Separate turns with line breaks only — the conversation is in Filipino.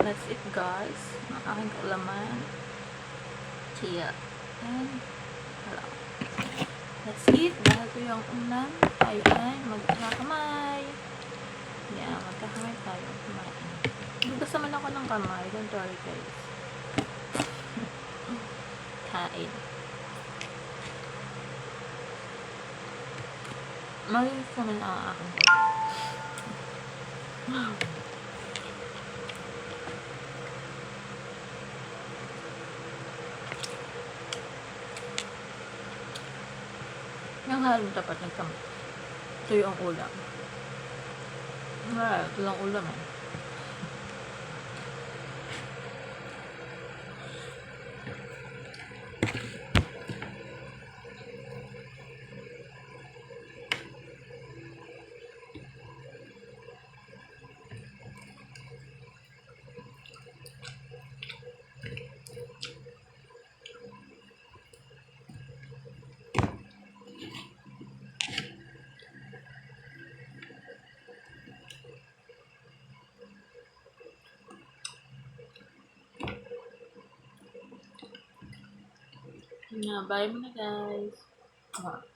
That's it guys. Ang aking kaulaman. Chia. And hello. That's it. Dahil ko yung ulam ay magkakamay. Yeah, magkakamay tayo. Kumain. Bugas naman ako ng kamay. Don't worry guys. Kain. Malinis naman ang aking yung halong dapat nagkamay. Ito yung ulam. Ito lang ulam eh. Yeah, bye muna guys.